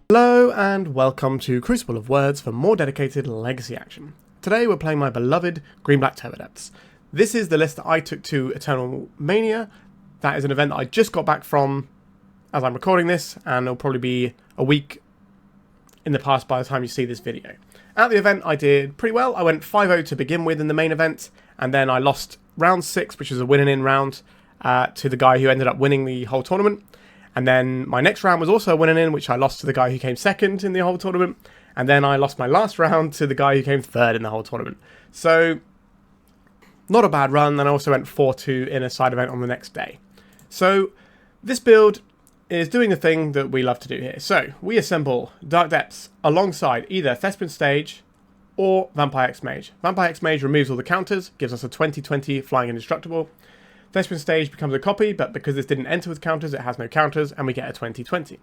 Hello and welcome to Crucible of Words for more dedicated legacy action. Today we're playing my beloved Green-Black Turbodepths. This is the list that I took to Eternal Mania. That is an event that I just got back from as I'm recording this, and it'll probably be a week in the past by the time you see this video. At the event I did pretty well. I went 5-0 to begin with in the main event, and then I lost round 6, which was a win-in round, to the guy who ended up winning the whole tournament. And then my next round was also a win-in, which I lost to the guy who came second in the whole tournament. And then I lost my last round to the guy who came third in the whole tournament. So, not a bad run. Then I also went 4-2 in a side event on the next day. So, this build is doing the thing that we love to do here. So, we assemble Dark Depths alongside either Thespian Stage or Vampire Hexmage. Vampire Hexmage removes all the counters, gives us a 20/20 flying indestructible. Thespian Stage becomes a copy, but because this didn't enter with counters, it has no counters, and we get a 20/20.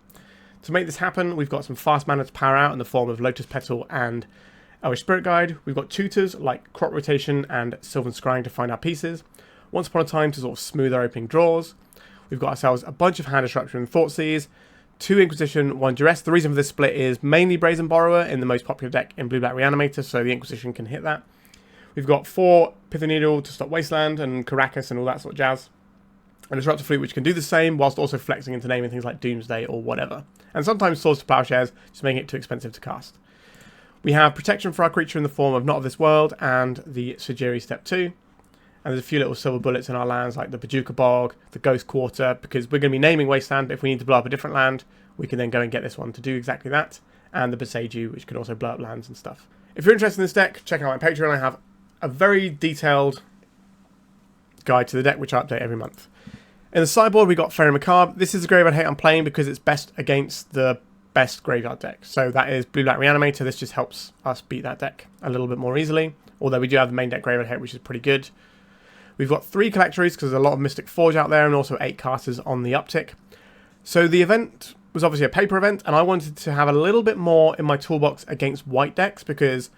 To make this happen, we've got some fast mana to power out in the form of Lotus Petal and Elvish Spirit Guide. We've got tutors like Crop Rotation and Sylvan Scrying to find our pieces. Once Upon a Time to sort of smooth our opening draws. We've got ourselves a bunch of Hand Disruption and Thoughtseize, 2 Inquisition, 1 Duress. The reason for this split is mainly Brazen Borrower in the most popular deck in Blue-Black Reanimator, so the Inquisition can hit that. We've got 4 Pithing Needle to stop Wasteland and Caracas and all that sort of jazz. And Disruptor Flute, which can do the same, whilst also flexing into naming things like Doomsday or whatever. And sometimes Swords to Plowshares, just making it too expensive to cast. We have protection for our creature in the form of Not of This World and the Sejiri Steppe 2. And there's a few little silver bullets in our lands, like the Bojuka Bog, the Ghost Quarter, because we're going to be naming Wasteland, but if we need to blow up a different land, we can then go and get this one to do exactly that. And the Boseiju, which can also blow up lands and stuff. If you're interested in this deck, check out my Patreon. I have a very detailed guide to the deck, which I update every month. In the sideboard, we got Faerie Macabre. This is a graveyard hate I'm playing because it's best against the best graveyard deck. So that is Blue-Black Reanimator. This just helps us beat that deck a little bit more easily. Although we do have the main deck graveyard hate, which is pretty good. We've got 3 Collector Ouphes because there's a lot of Mystic Forge out there, and also 8 casters on the uptick. So the event was obviously a paper event, and I wanted to have a little bit more in my toolbox against white decks because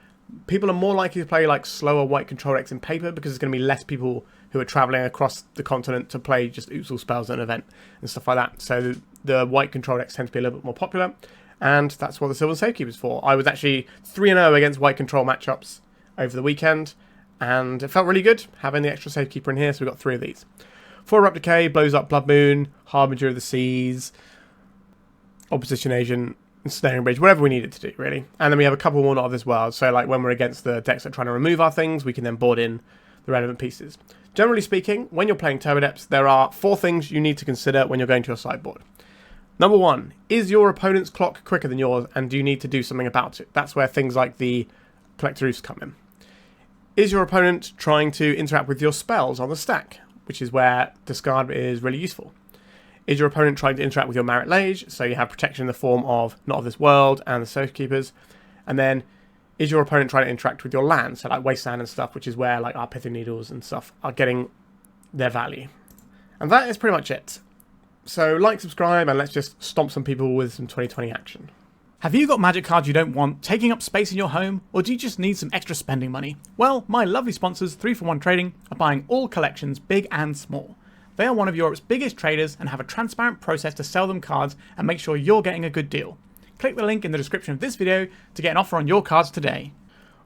people are more likely to play like slower white control decks in paper because there's going to be less people who are traveling across the continent to play just Ouphe spells at an event and stuff like that. So the white control decks tend to be a little bit more popular, and that's what the Sylvan Safekeeper is for. I was actually 3-0 against white control matchups over the weekend, and it felt really good having the extra Safekeeper in here, so we got 3 of these. 4 Abrupt Decay blows up Blood Moon, Harbinger of the Seas, Opposition Agent, Snaring Bridge, whatever we need it to do, really. And then we have a couple more Not of This World, so like when we're against the decks that are trying to remove our things, we can then board in the relevant pieces. Generally speaking, when you're playing Turbodepths, there are 4 things you need to consider when you're going to your sideboard. Number 1, is your opponent's clock quicker than yours, and do you need to do something about it? That's where things like the Collector Ouphes come in. Is your opponent trying to interact with your spells on the stack, which is where discard is really useful. Is your opponent trying to interact with your Marit Lage, so you have protection in the form of Not of This World and the Safekeepers. And then, is your opponent trying to interact with your land, so like Wasteland and stuff, which is where like our Pithing Needles and stuff are getting their value. And that is pretty much it. So like, subscribe, and let's just stomp some people with some 2020 action. Have you got magic cards you don't want taking up space in your home, or do you just need some extra spending money? Well, my lovely sponsors 3for1 Trading are buying all collections, big and small. They are one of Europe's biggest traders and have a transparent process to sell them cards and make sure you're getting a good deal. Click the link in the description of this video to get an offer on your cards today.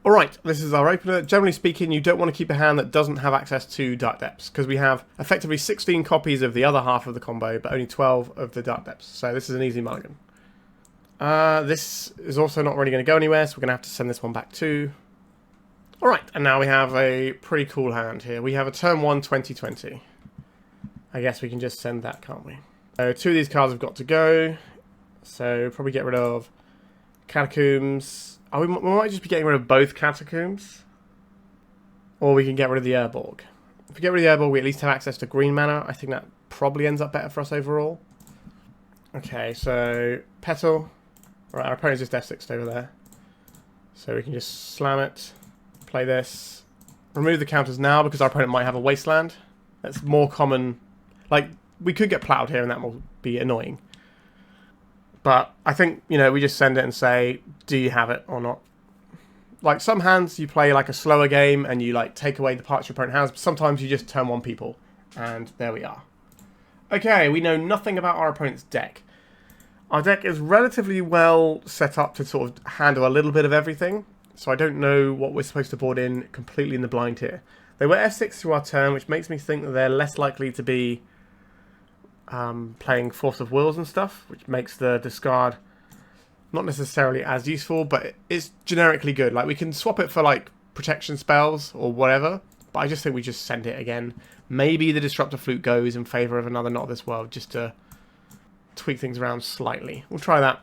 Alright, this is our opener. Generally speaking, you don't want to keep a hand that doesn't have access to Dark Depths, because we have effectively 16 copies of the other half of the combo, but only 12 of the Dark Depths. So this is an easy mulligan. This is also not really going to go anywhere, so we're going to have to send this one back too. Alright, and now we have a pretty cool hand here. We have a turn 1 2020. I guess we can just send that, can't we? So 2 of these cards have got to go. So probably get rid of Catacombs. Oh, we might just be getting rid of both Catacombs. Or we can get rid of the Urborg. If we get rid of the Urborg, we at least have access to green mana. I think that probably ends up better for us overall. Okay, so Petal. Alright, our opponent's just F6'd over there. So we can just slam it. Play this. Remove the counters now because our opponent might have a Wasteland. That's more common. Like, we could get plowed here and that will be annoying. But I think, you know, we just send it and say, do you have it or not? Like, some hands you play like a slower game and you like take away the parts your opponent has. But sometimes you just turn 1 people. And there we are. Okay, we know nothing about our opponent's deck. Our deck is relatively well set up to sort of handle a little bit of everything, so I don't know what we're supposed to board in completely in the blind here. They were F6 through our turn, which makes me think that they're less likely to be playing Force of Wills and stuff, which makes the discard not necessarily as useful, but it's generically good. Like, we can swap it for, like, protection spells or whatever, but I just think we just send it again. Maybe the Disruptor Flute goes in favour of another Not of This World, just to tweak things around slightly. We'll try that.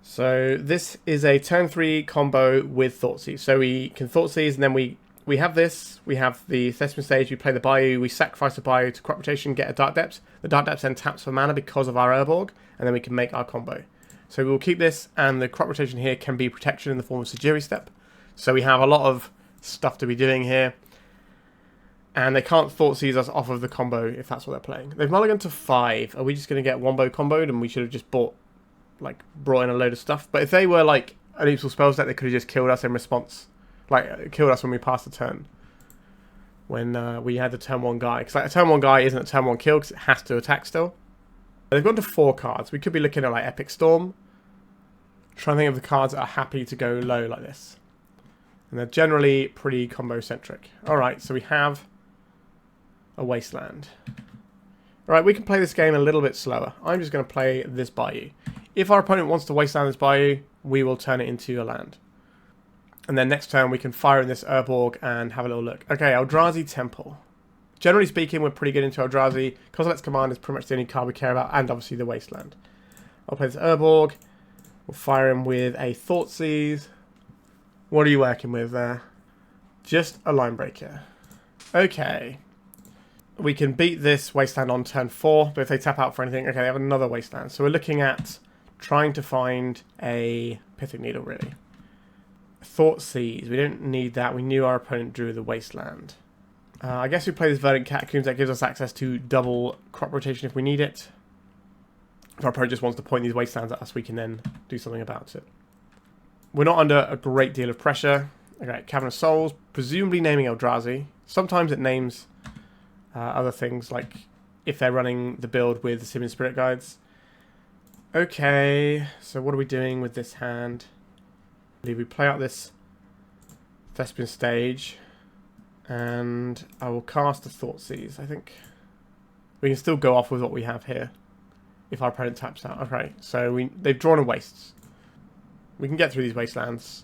So this is a turn 3 combo with Thoughtseize. So we can Thoughtseize, and then we have this. We have the Thespian stage. We play the Bayou. We sacrifice the Bayou to Crop Rotation, get a Dark Depths. The Dark Depths then taps for mana because of our Urborg, and then we can make our combo. So we will keep this, and the Crop Rotation here can be protection in the form of Sejiri Steppe. So we have a lot of stuff to be doing here. And they can't Thoughtseize us off of the combo if that's what they're playing. They've mulliganed to 5. Are we just going to get Wombo comboed and we should have just brought in a load of stuff? But if they were like an useful spells deck, they could have just killed us in response. Like, killed us when we passed the turn. When we had the turn 1 guy. Because like, a turn 1 guy isn't a turn 1 kill because it has to attack still. They've gone to 4 cards. We could be looking at like Epic Storm. Trying to think of the cards that are happy to go low like this. And they're generally pretty combo-centric. Alright, so we have a Wasteland. Alright, we can play this game a little bit slower. I'm just going to play this Bayou. If our opponent wants to Wasteland this Bayou, we will turn it into a land. And then next turn we can fire in this Urborg and have a little look. Okay, Eldrazi Temple. Generally speaking, we're pretty good into Eldrazi. Kozilek's Command is pretty much the only card we care about, and obviously the Wasteland. I'll play this Urborg. We'll fire him with a Thoughtseize. What are you working with there? Just a Line Breaker. Okay. We can beat this Wasteland on turn 4, but if they tap out for anything, okay, they have another Wasteland. So we're looking at trying to find a Pithing Needle, really. Thoughtseize, we don't need that. We knew our opponent drew the Wasteland. I guess we play this Verdant Catacombs. That gives us access to double Crop Rotation if we need it. If our opponent just wants to point these Wastelands at us, we can then do something about it. We're not under a great deal of pressure. Okay, Cavern of Souls, presumably naming Eldrazi. Sometimes it names other things, like if they're running the build with the Simian Spirit Guides. Okay, so what are we doing with this hand? I believe we play out this Thespian stage, and I will cast a Thoughtseize. I think we can still go off with what we have here if our opponent taps out. Okay, so they've drawn a Wastes. We can get through these Wastelands.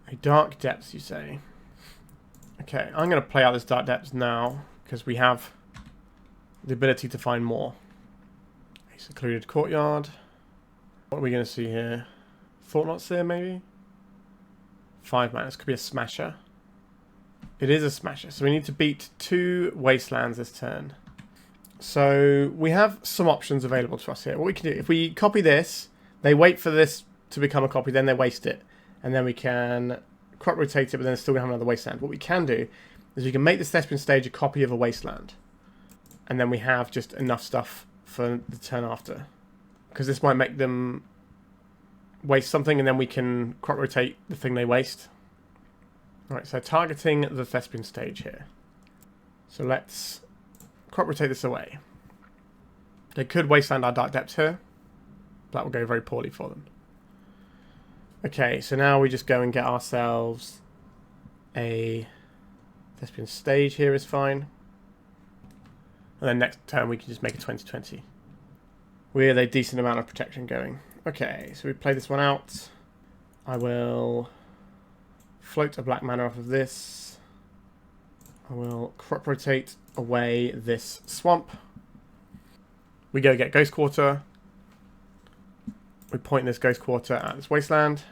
A Dark Depths, you say? Okay, I'm going to play out this Dark Depths now, because we have the ability to find more. A Secluded Courtyard. What are we going to see here? Thought-Knot Seer, maybe? 5 mana. This could be a Smasher. It is a Smasher, so we need to beat 2 Wastelands this turn. So we have some options available to us here. What we can do, if we copy this, they wait for this to become a copy, then they waste it. And then we can Crop Rotate it, but then it's still going to have another Wasteland. What we can do is we can make this Thespian stage a copy of a Wasteland. And then we have just enough stuff for the turn after. Because this might make them waste something, and then we can Crop Rotate the thing they waste. Alright, so targeting the Thespian stage here. So let's Crop Rotate this away. They could Wasteland our Dark Depths here. That will go very poorly for them. Okay, so now we just go and get ourselves a Thespian stage here is fine. And then next turn we can just make a 20/20. With a decent amount of protection going. Okay, so we play this one out. I will float a black mana off of this. I will Crop Rotate away this swamp. We go get Ghost Quarter. We point this Ghost Quarter at this Wasteland.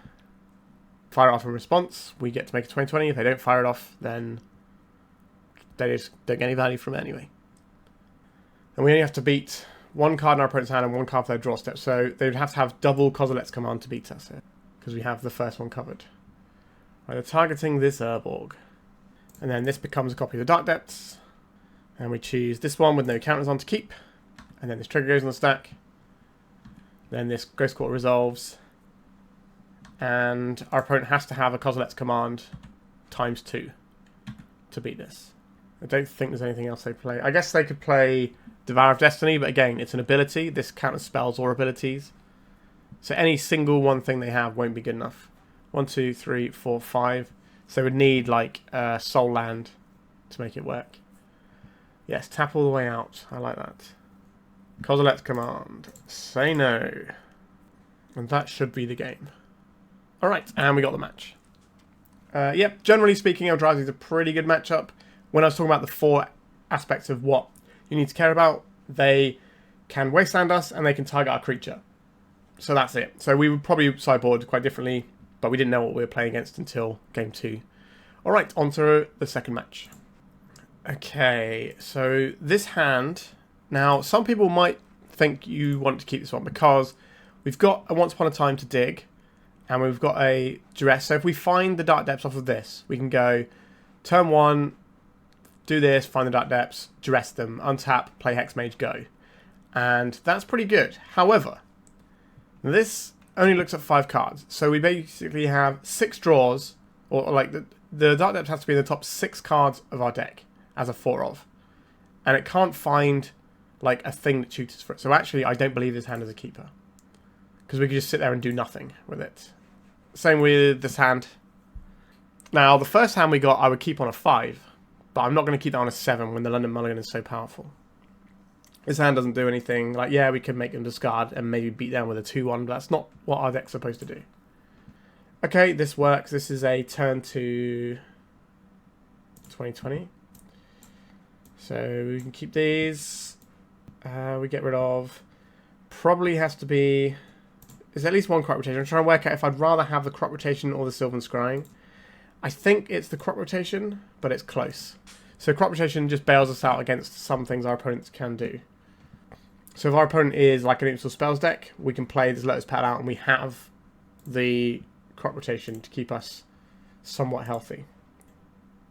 Fire it off in response. We get to make a 20/20. If they don't fire it off, then they just don't get any value from it anyway. And we only have to beat 1 card in our opponent's hand and 1 card for their draw step. So they would have to have double Kozilek's Command to beat us here, because we have the first one covered. Right, they're targeting this Urborg. And then this becomes a copy of the Dark Depths. And we choose this one with no counters on to keep. And then this trigger goes on the stack. Then this Ghost Quarter resolves. And our opponent has to have a Kozilek's Command ×2 to beat this. I don't think there's anything else they play. I guess they could play Devour of Destiny, but again, it's an ability. This counters spells or abilities. So any single one thing they have won't be good enough. 1, 2, 3, 4, 5. So we'd need like Soul Land to make it work. Yes, tap all the way out. I like that. Kozilek's command. Say no. And that should be the game. Alright, and we got the match. Yep, generally speaking, Eldrazi is a pretty good matchup. When I was talking about the 4 aspects of what you need to care about, they can wasteland us and they can target our creature. So that's it. So we would probably sideboard quite differently, but we didn't know what we were playing against until game 2. Alright, on to the second match. Okay, so this hand... Now, some people might think you want to keep this one because we've got a Once Upon a Time to dig, and we've got a Duress. So if we find the Dark Depths off of this, we can go turn 1, do this, find the Dark Depths, Duress them, untap, play Hexmage, go. And that's pretty good. However, this only looks at 5 cards. So we basically have 6 draws, or like the Dark Depths has to be in the top 6 cards of our deck as a 4 of. And it can't find like a thing that tutors for it. So actually, I don't believe this hand is a keeper. Because we could just sit there and do nothing with it. Same with this hand. Now, the first hand we got, I would keep on a 5. But I'm not going to keep that on a 7 when the London Mulligan is so powerful. This hand doesn't do anything. Like, yeah, we could make them discard and maybe beat them with a 2-1. But that's not what our deck's supposed to do. Okay, this works. This is a turn to 2020. So we can keep these. We get rid of... Probably has to be... There's at least one crop rotation. I'm trying to work out if I'd rather have the crop rotation or the Sylvan Scrying. I think it's the crop rotation, but it's close. So crop rotation just bails us out against some things our opponents can do. So if our opponent is like an Neutral Spells deck, we can play this Lotus Petal out and we have the crop rotation to keep us somewhat healthy.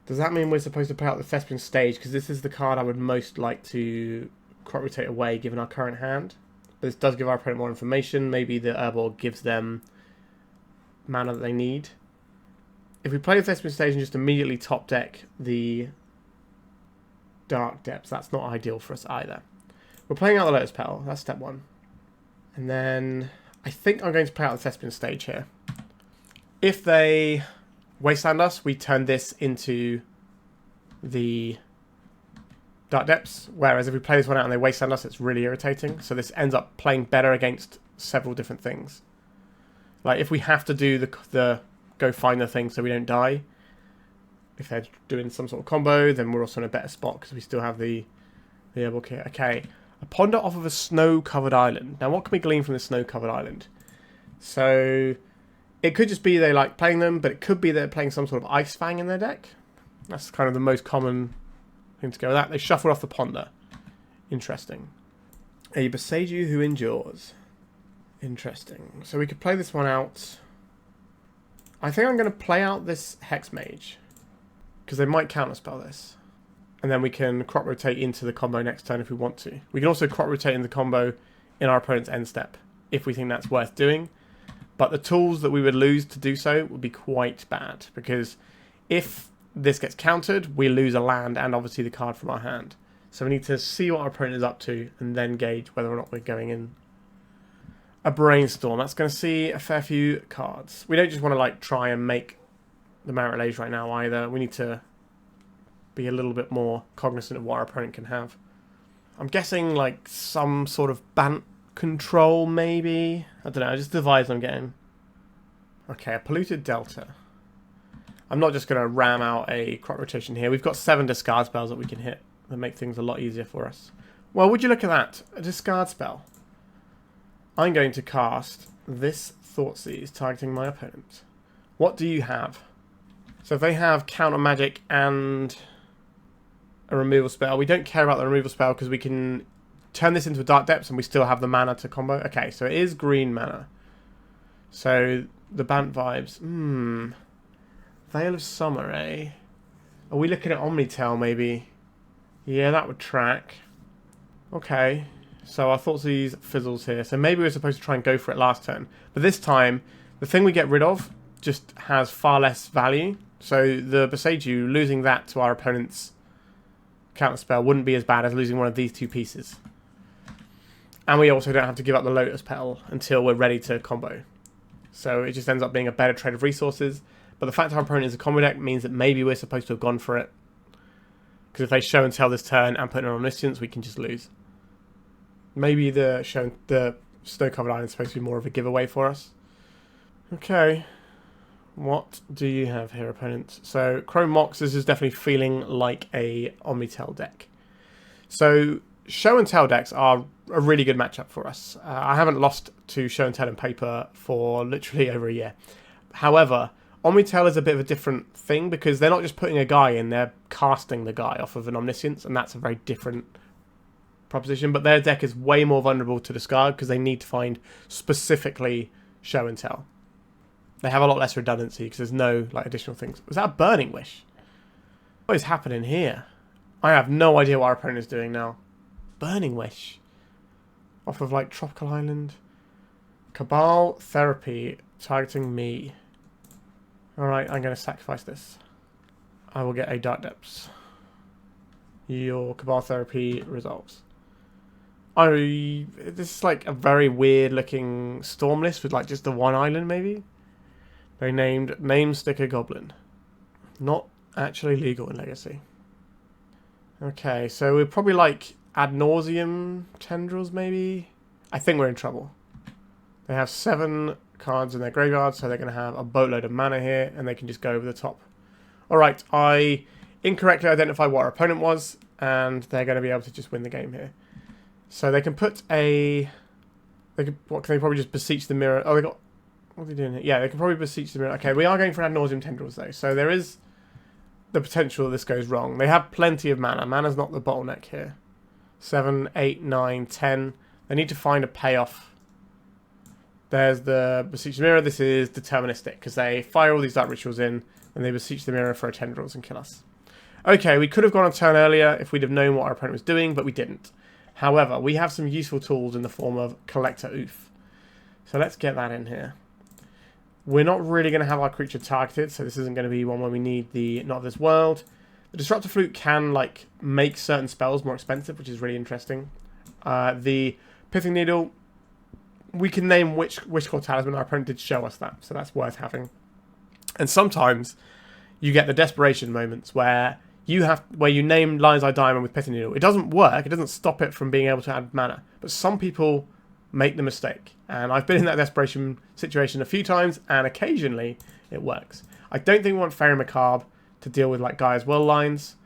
Does that mean we're supposed to play out the Thespian stage? Because this is the card I would most like to crop rotate away given our current hand. But this does give our opponent more information. Maybe the Urborg gives them mana that they need. If we play the Thespian stage and just immediately top deck the Dark Depths, that's not ideal for us either. We're playing out the Lotus Petal. That's step 1. And then I think I'm going to play out the Thespian stage here. If they wasteland us, we turn this into the Dark Depths. Whereas if we play this one out and they wasteland us, it's really irritating. So this ends up playing better against several different things. Like if we have to do the go find the thing so we don't die, if they're doing some sort of combo, then we're also in a better spot because we still have the Urborg here. Okay, a ponder off of a snow-covered island. Now, what can we glean from the snow-covered island? So it could just be they like playing them, but it could be they're playing some sort of Ice Fang in their deck. That's kind of the most common thing to go with that. They shuffled off the ponder. Interesting. A Boseiju who endures. Interesting. So we could play this one out. I think I'm going to play out this Hexmage, because they might counterspell this. And then we can crop rotate into the combo next turn if we want to. We can also crop rotate in the combo in our opponent's end step, if we think that's worth doing. But the tools that we would lose to do so would be quite bad, because if this gets countered, we lose a land and obviously the card from our hand. So we need to see what our opponent is up to and then gauge whether or not we're going in. A Brainstorm. That's going to see a fair few cards. We don't just want to like try and make the Merit Lage right now either. We need to be a little bit more cognizant of what our opponent can have. I'm guessing like some sort of Bant control maybe. I don't know. Just the vibes I'm getting. Okay, a Polluted Delta. I'm not just going to ram out a crop rotation here. We've got 7 discard spells that we can hit that make things a lot easier for us. Well, would you look at that? A discard spell. I'm going to cast this Thoughtseize, targeting my opponent. What do you have? So if they have counter magic and a removal spell, we don't care about the removal spell because we can turn this into a Dark Depths and we still have the mana to combo. Okay, so it is green mana. So the Bant vibes. Veil of Summer, eh? Are we looking at Omnitail maybe? Yeah, that would track. Okay. So I thought these fizzles here. So maybe we're supposed to try and go for it last turn. But this time, the thing we get rid of just has far less value. So the Boseiju, losing that to our opponent's counterspell wouldn't be as bad as losing one of these 2 pieces. And we also don't have to give up the Lotus Petal until we're ready to combo. So it just ends up being a better trade of resources. But the fact our opponent is a combo deck means that maybe we're supposed to have gone for it. Because if they show and tell this turn and put in an Omniscience, we can just lose. Maybe the Snow-Covered Island is supposed to be more of a giveaway for us. Okay. What do you have here, opponent? So, Chrome Mox, this is definitely feeling like a Omnitel deck. So, Show and Tell decks are a really good matchup for us. I haven't lost to Show and Tell in paper for literally over a year. However, Omnitel is a bit of a different thing because they're not just putting a guy in, they're casting the guy off of an Omniscience, and that's a very different proposition. But their deck is way more vulnerable to discard because they need to find specifically Show and Tell. They have a lot less redundancy because there's no additional things. Was that a Burning Wish? What is happening here? I have no idea what our opponent is doing now. Burning Wish. Off of Tropical Island. Cabal Therapy targeting me. Alright, I'm going to sacrifice this. I will get a Dark Depths. Your Cabal Therapy resolves. This is a very weird looking storm list with just the one island maybe. They named Name Sticker Goblin. Not actually legal in Legacy. Okay, so we're probably Ad Nauseam Tendrils maybe? I think we're in trouble. They have 7 cards in their graveyard, so they're going to have a boatload of mana here, and they can just go over the top. Alright, I incorrectly identified what our opponent was, and they're going to be able to just win the game here. So they can put a... What can they probably just Beseech the Mirror? Oh, they got... What are they doing here? Yeah, they can probably Beseech the Mirror. Okay, we are going for Ad Nauseam Tendrils, though, so there is the potential that this goes wrong. They have plenty of mana. Mana's not the bottleneck here. 7, 8, 9, 10. They need to find a payoff. There's the Beseech the Mirror. This is deterministic because they fire all these Dark Rituals in and they Beseech the Mirror for a Tendrils and kill us. Okay, we could have gone a turn earlier if we'd have known what our opponent was doing, but we didn't. However, we have some useful tools in the form of Collector Ouphe. So let's get that in here. We're not really going to have our creature targeted, so this isn't going to be one where we need the Not of This World. The Disruptor Flute can make certain spells more expensive, which is really interesting. The Pithing Needle, we can name which Wishcore Talisman. Our opponent did show us that, so that's worth having. And sometimes you get the desperation moments where you name Lion's Eye Diamond with Pithing Needle. It doesn't work. It doesn't stop it from being able to add mana. But some people make the mistake, and I've been in that desperation situation a few times, and occasionally it works. I don't think we want Faerie Macabre to deal with Gaia's Will lines,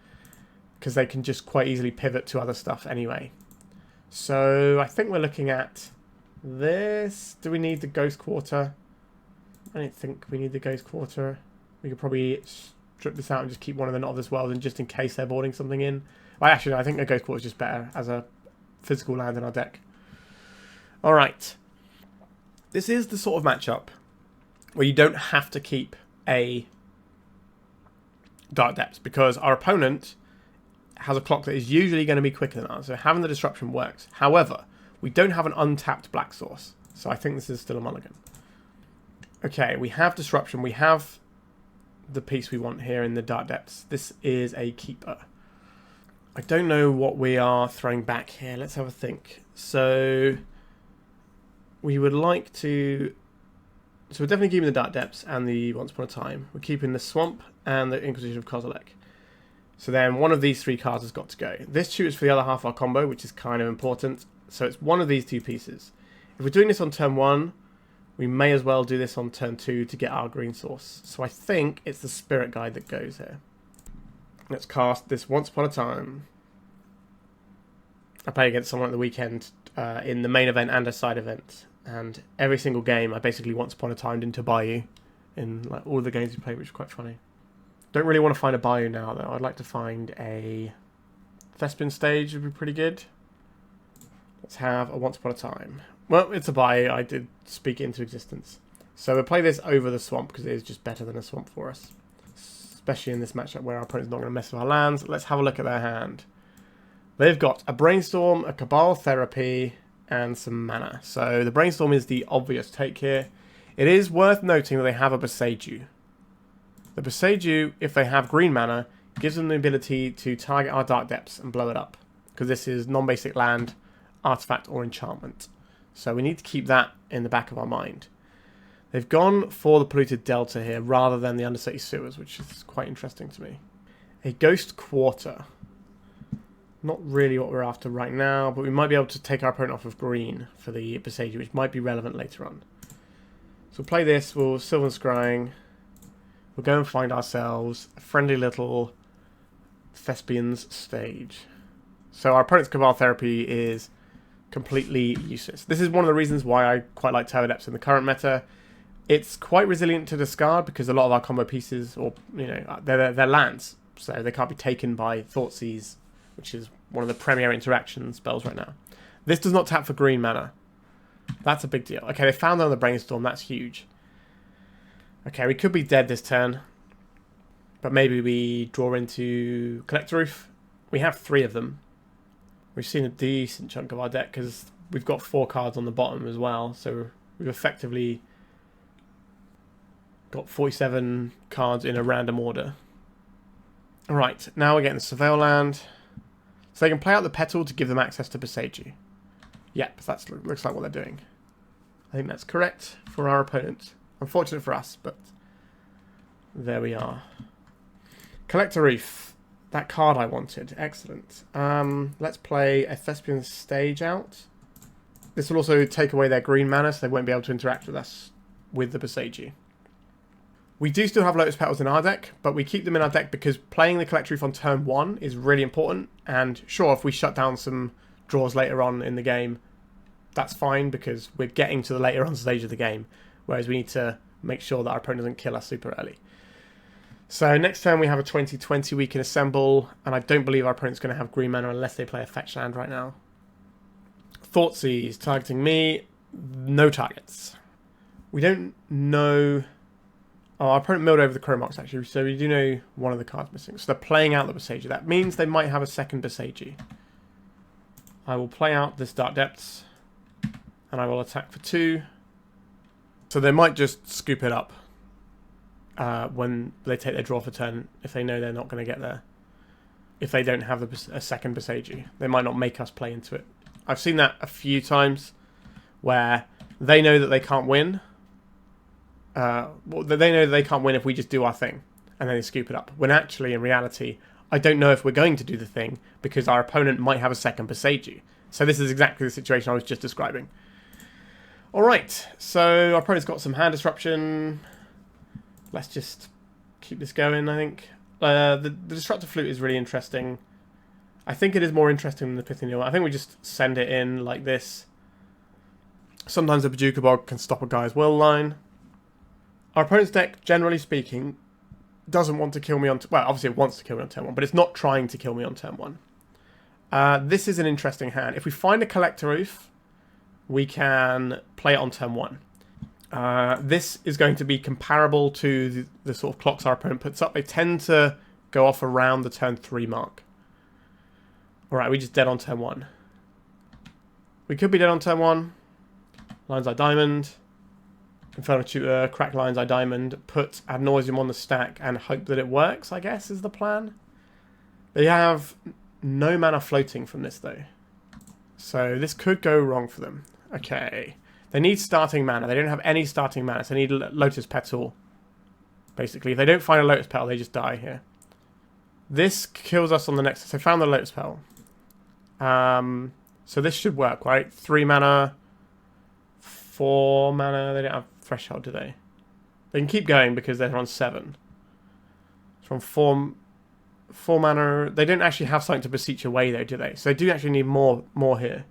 because they can just quite easily pivot to other stuff anyway. So I think we're looking at this. Do we need the Ghost Quarter? I don't think we need the Ghost Quarter. We could probably strip this out and just keep one of the Not of This World, and just in case they're boarding something in. Well, actually, no, I think the Ghost Quarter is just better as a physical land in our deck. Alright. This is the sort of matchup where you don't have to keep a Dark Depths, because our opponent has a clock that is usually going to be quicker than ours, so having the disruption works. However, we don't have an untapped black source, so I think this is still a mulligan. Okay, we have disruption, we have the piece we want here in the Dark Depths. This is a keeper. I don't know what we are throwing back here. Let's have a think. So we would like to... So we're definitely keeping the Dark Depths and the Once Upon a Time. We're keeping the Swamp and the Inquisition of Kozilek. So then one of these 3 cards has got to go. This tutors for the other half of our combo, which is kind of important. So it's one of these 2 pieces. If we're doing this on turn 1, we may as well do this on turn 2 to get our green source. So I think it's the Spirit Guide that goes here. Let's cast this Once Upon a Time. I play against someone at the weekend in the main event and a side event. And every single game, I basically Once Upon a Timed into Bayou in all of the games we play, which is quite funny. Don't really want to find a Bayou now, though. I'd like to find a Thespian stage would be pretty good. Let's have a Once Upon a Time. Well, it's a Bayou. I did speak it into existence. So we'll play this over the Swamp because it is just better than a Swamp for us. Especially in this matchup where our opponent's not going to mess with our lands. Let's have a look at their hand. They've got a Brainstorm, a Cabal Therapy, and some mana. So the Brainstorm is the obvious take here. It is worth noting that they have a Boseiju. The Boseiju, if they have green mana, gives them the ability to target our Dark Depths and blow it up. Because this is non-basic land artifact or enchantment. So we need to keep that in the back of our mind. They've gone for the polluted delta here rather than the undercity sewers, which is quite interesting to me. A ghost quarter. Not really what we're after right now, but we might be able to take our opponent off of green for the Boseiju, which might be relevant later on. So we'll play this, we'll Sylvan Scrying. We'll go and find ourselves a friendly little Thespian's stage. So our opponent's Cabal Therapy is completely useless. This is one of the reasons why I quite like Turbodepths in the current meta. It's quite resilient to discard because a lot of our combo pieces, or they're lands, so they can't be taken by Thoughtseize, which is one of the premier interaction spells right now. This does not tap for green mana. That's a big deal. Okay, they found that on the Brainstorm. That's huge. Okay, we could be dead this turn. But maybe we draw into Collector Ouphe. We have 3 of them. We've seen a decent chunk of our deck because we've got 4 cards on the bottom as well. So we've effectively got 47 cards in a random order. Alright, now we're getting the Surveil land. So they can play out the Petal to give them access to Boseiju. Yep, that looks like what they're doing. I think that's correct for our opponent. Unfortunate for us, but there we are. Collector Ouphe. That card I wanted. Excellent. Let's play a Thespian stage out. This will also take away their green mana, so they won't be able to interact with us with the Boseiju. We do still have Lotus Petals in our deck, but we keep them in our deck because playing the Collector Ouphe on turn 1 is really important. And sure, if we shut down some draws later on in the game, that's fine because we're getting to the later on stage of the game, whereas we need to make sure that our opponent doesn't kill us super early. So next turn we have a 20/20 we can assemble, and I don't believe our opponent's going to have green mana unless they play a fetch land right now. Thoughtseize targeting me, no targets. We don't know. Oh, our opponent milled over the Chrome Mox actually, so we do know one of the cards missing. So they're playing out the Boseiju. That means they might have a second Boseiju. I will play out this Dark Depths, and I will attack for 2. So they might just scoop it up when they take their draw for turn if they know they're not going to get there. If they don't have a second Boseiju, they might not make us play into it. I've seen that a few times where they know that they can't win. Well, they know that they can't win if we just do our thing, and then they scoop it up. When actually, in reality, I don't know if we're going to do the thing because our opponent might have a second Boseiju. So this is exactly the situation I was just describing. Alright, so our opponent's got some hand disruption. Let's just keep this going, I think. The Disruptor Flute is really interesting. I think it is more interesting than the Pithing Needle. I think we just send it in like this. Sometimes the Bojuka Bog can stop a guy's will line. Our opponent's deck, generally speaking, doesn't want to kill me on... Well, obviously it wants to kill me on turn 1, but it's not trying to kill me on turn 1. This is an interesting hand. If we find a Collector Ouphe, we can play it on turn 1. This is going to be comparable to the sort of clocks our opponent puts up. They tend to go off around the turn 3 mark. Alright, we just dead on turn 1. We could be dead on turn 1. Lines Eye Diamond. Infernal Tutor, crack Lines Eye Diamond, put Ad Nauseam on the stack and hope that it works, I guess, is the plan. They have no mana floating from this, though. So this could go wrong for them. Okay. They need starting mana. They don't have any starting mana, so they need Lotus Petal. Basically, if they don't find a Lotus Petal, they just die here. This kills us on the next... So they found the Lotus Petal. So this should work, right? 3 mana, 4 mana. They don't have Threshold, do they? They can keep going because they're on 7. From 4 mana... They don't actually have something to beseech away, though, do they? So they do actually need more here.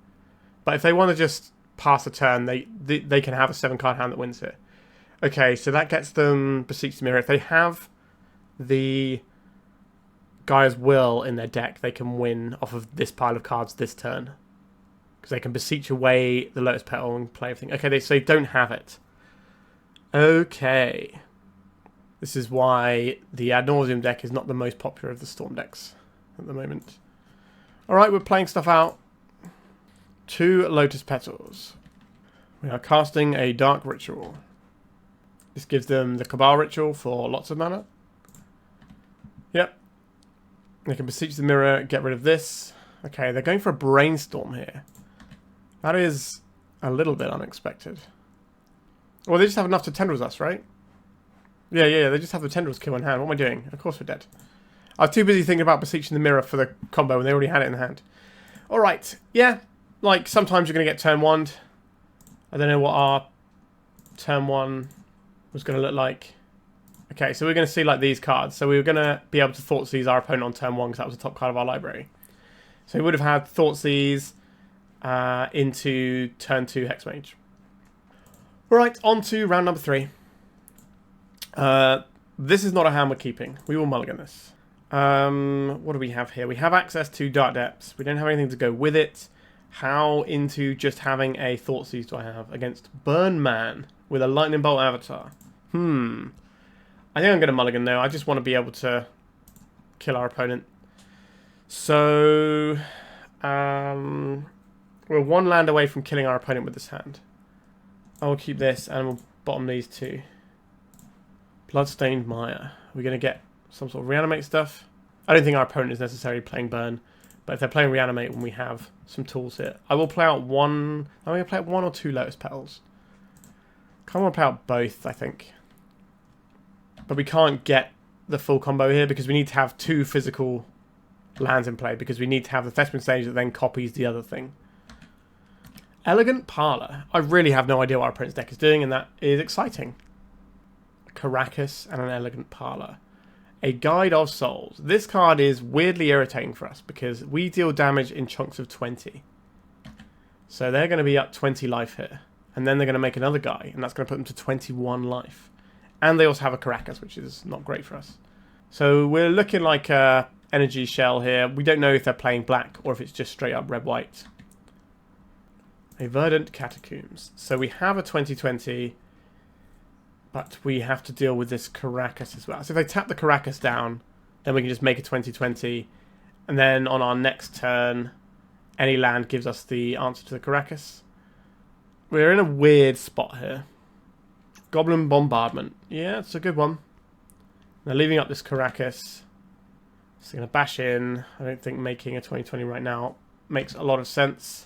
But if they want to just pass a turn, they can have a 7-card hand that wins it. Okay, so that gets them Beseech the Mirror. If they have the Gaia's Will in their deck, they can win off of this pile of cards this turn. Because they can Beseech away the Lotus Petal and play everything. Okay, so they don't have it. Okay. This is why the Ad Nauseam deck is not the most popular of the Storm decks at the moment. Alright, we're playing stuff out. 2 Lotus Petals. We are casting a Dark Ritual. This gives them the Cabal Ritual for lots of mana. Yep. They can Beseech the Mirror, get rid of this. Okay, they're going for a Brainstorm here. That is a little bit unexpected. Well, they just have enough to tendrils us, right? Yeah, they just have the tendrils kill in hand. What am I doing? Of course we're dead. I was too busy thinking about beseeching the mirror for the combo when they already had it in hand. Alright, yeah. Like, sometimes you're going to get turn 1. I don't know what our turn 1 was going to look like. Okay, so we're going to see, like, these cards. So we were going to be able to Thoughtseize our opponent on turn 1 because that was the top card of our library. So we would have had Thoughtseize into turn 2 Hexmage. Alright, on to round number 3. This is not a hand we're keeping. We will mulligan this. What do we have here? We have access to Dark Depths. We don't have anything to go with it. How into just having a Thoughtseize do I have against Burn Man with a Lightning Bolt avatar? I think I'm going to mulligan though. I just want to be able to kill our opponent. So, we're 1 land away from killing our opponent with this hand. I will keep this and we'll bottom these 2. Bloodstained Mire. We're going to get some sort of reanimate stuff. I don't think our opponent is necessarily playing burn, but if they're playing reanimate when we have some tools here. I will play out 1... I'm going to play out 1 or 2 Lotus Petals. Kind of want to play out both, I think. But we can't get the full combo here because we need to have 2 physical lands in play because we need to have the Thespian stage that then copies the other thing. Elegant Parlor. I really have no idea what our opponent's deck is doing, and that is exciting. Caracas and an Elegant Parlor. A Guide of Souls. This card is weirdly irritating for us because we deal damage in chunks of 20. So they're going to be up 20 life here. And then they're going to make another guy, and that's going to put them to 21 life. And they also have a Caracas, which is not great for us. So we're looking like a energy shell here. We don't know if they're playing black or if it's just straight up red-white. A Verdant Catacombs. So we have a 2020... but we have to deal with this Caracas as well. So if they tap the Caracas down, then we can just make a 2020. And then on our next turn, any land gives us the answer to the Caracas. We're in a weird spot here. Goblin Bombardment. Yeah, it's a good one. Now leaving up this Caracas. It's going to bash in. I don't think making a 2020 right now makes a lot of sense.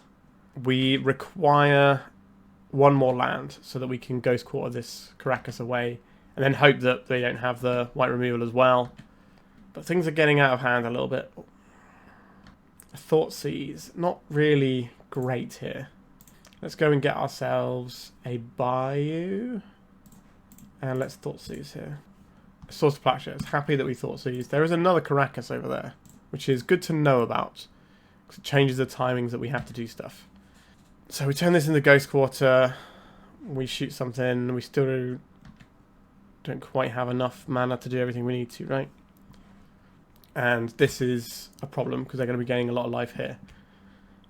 We require 1 more land so that we can Ghost Quarter this Caracas away and then hope that they don't have the white removal as well. But things are getting out of hand a little bit. Thoughtseize, not really great here. Let's go and get ourselves a Bayou and let's Thoughtseize here. Source of Plowshares, happy that we Thoughtseize. There is another Caracas over there, which is good to know about because it changes the timings that we have to do stuff. So we turn this into Ghost Quarter, we shoot something, we still don't quite have enough mana to do everything we need to, right? And this is a problem because they're going to be gaining a lot of life here.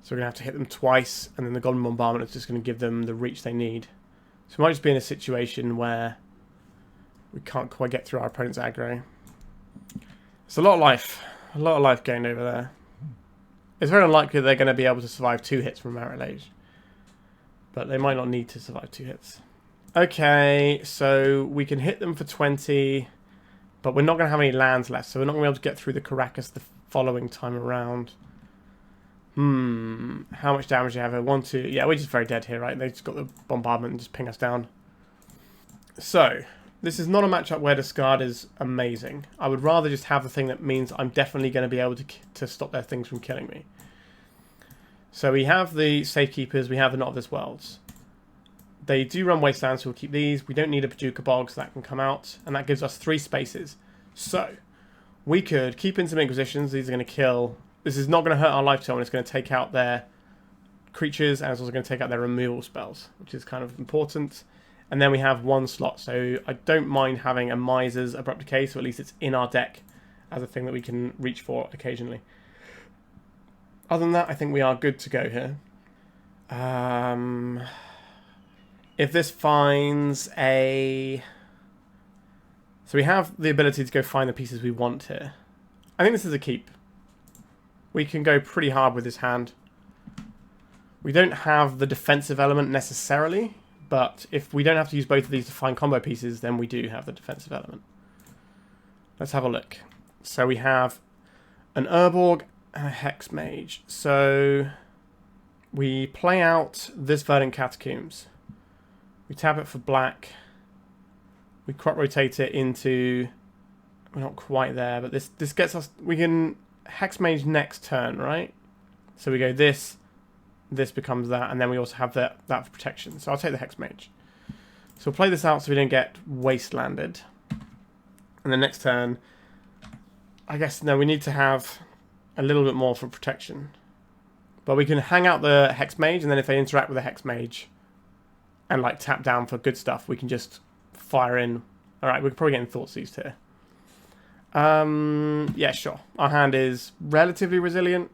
So we're going to have to hit them twice, and then the Golden Bombardment is just going to give them the reach they need. So we might just be in a situation where we can't quite get through our opponent's aggro. It's a lot of life gained over there. It's very unlikely that they're going to be able to survive 2 hits from Merit Age. But they might not need to survive 2 hits. Okay, so we can hit them for 20, but we're not going to have any lands left, so we're not going to be able to get through the Caracas the following time around. How much damage do you have here? 1, 2... Yeah, we're just very dead here, right? They just got the bombardment and just ping us down. So, this is not a matchup where discard is amazing. I would rather just have the thing that means I'm definitely going to be able to stop their things from killing me. So we have the Safekeepers, we have the Not of This Worlds. They do run Wastelands, so we'll keep these. We don't need a Bojuka Bog, so that can come out. And that gives us 3 spaces. So, we could keep in some Inquisitions. These are going to kill... This is not going to hurt our life total, and it's going to take out their creatures, and it's also going to take out their removal spells, which is kind of important. And then we have 1 slot, so I don't mind having a Miser's Abrupt Decay, so at least it's in our deck as a thing that we can reach for occasionally. Other than that, I think we are good to go here. If this finds a... So we have the ability to go find the pieces we want here. I think this is a keep. We can go pretty hard with this hand. We don't have the defensive element necessarily, but if we don't have to use both of these to find combo pieces, then we do have the defensive element. Let's have a look. So we have an Urborg and a Hexmage. So We play out this Verdant Catacombs. We tap it for black. We crop rotate it into... We're not quite there, but this gets us... We can Hexmage next turn, right? So we go this becomes that, and then we also have that for protection. So I'll take the Hexmage. So we'll play this out so we don't get wastelanded. And then next turn, I guess, no, we need to have a little bit more for protection. But we can hang out the Hexmage, and then if they interact with the Hexmage and like tap down for good stuff, we can just fire in. Alright, we're probably getting Thoughtseized here. Yeah, sure. Our hand is relatively resilient.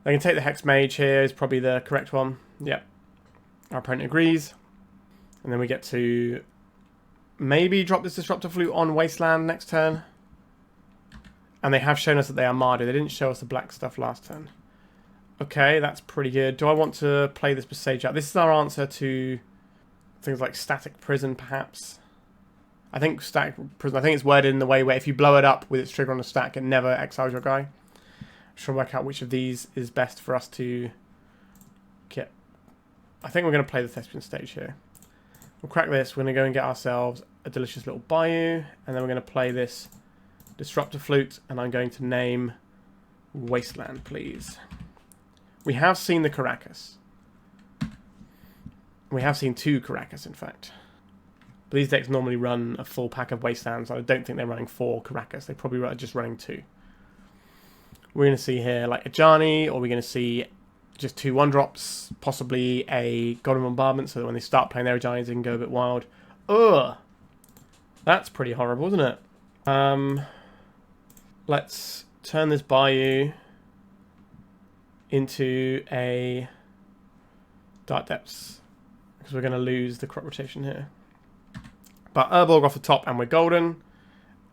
They can take the Hexmage here, is probably the correct one. Yep. Our opponent agrees. And then we get to maybe drop this Disruptor Flute on Wasteland next turn. And they have shown us that they are Mardu. They didn't show us the black stuff last turn. Okay, that's pretty good. Do I want to play this Boseiju out? This is our answer to things like Static Prison, perhaps. I think Static Prison, I think it's worded in the way where if you blow it up with its trigger on a stack, it never exiles your guy. I'm trying to work out which of these is best for us to get. I think we're going to play the Thespian stage here. We'll crack this. We're going to go and get ourselves a delicious little Bayou. And then we're going to play this Disruptor Flute. And I'm going to name Wasteland, please. We have seen the Caracas. We have seen 2 Caracas, in fact. But these decks normally run a full pack of Wastelands. I don't think they're running 4 Caracas. They probably are just running 2. We're going to see here like a Ajani, or we're going to see just 2 1-drops, possibly a Golden Bombardment, so that when they start playing their Ajanis, they can go a bit wild. Ugh! That's pretty horrible, isn't it? Let's turn this Bayou into a Dark Depths, because we're going to lose the crop rotation here. But Urborg off the top, and we're golden.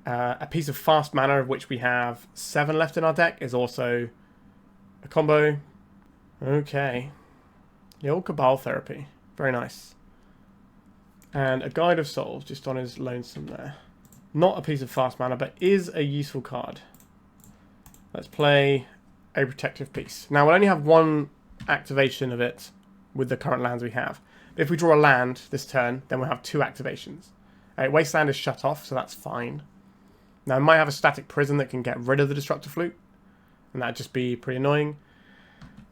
A piece of fast mana, of which we have 7 left in our deck, is also a combo. Okay. The old Cabal Therapy. Very nice. And a Guide of Souls, just on his lonesome there. Not a piece of fast mana, but is a useful card. Let's play a Protective Piece. Now, we'll only have 1 activation of it with the current lands we have. But if we draw a land this turn, then we'll have 2 activations. Wasteland is shut off, so that's fine. Now, I might have a Static Prison that can get rid of the Disruptor Flute. And that'd just be pretty annoying.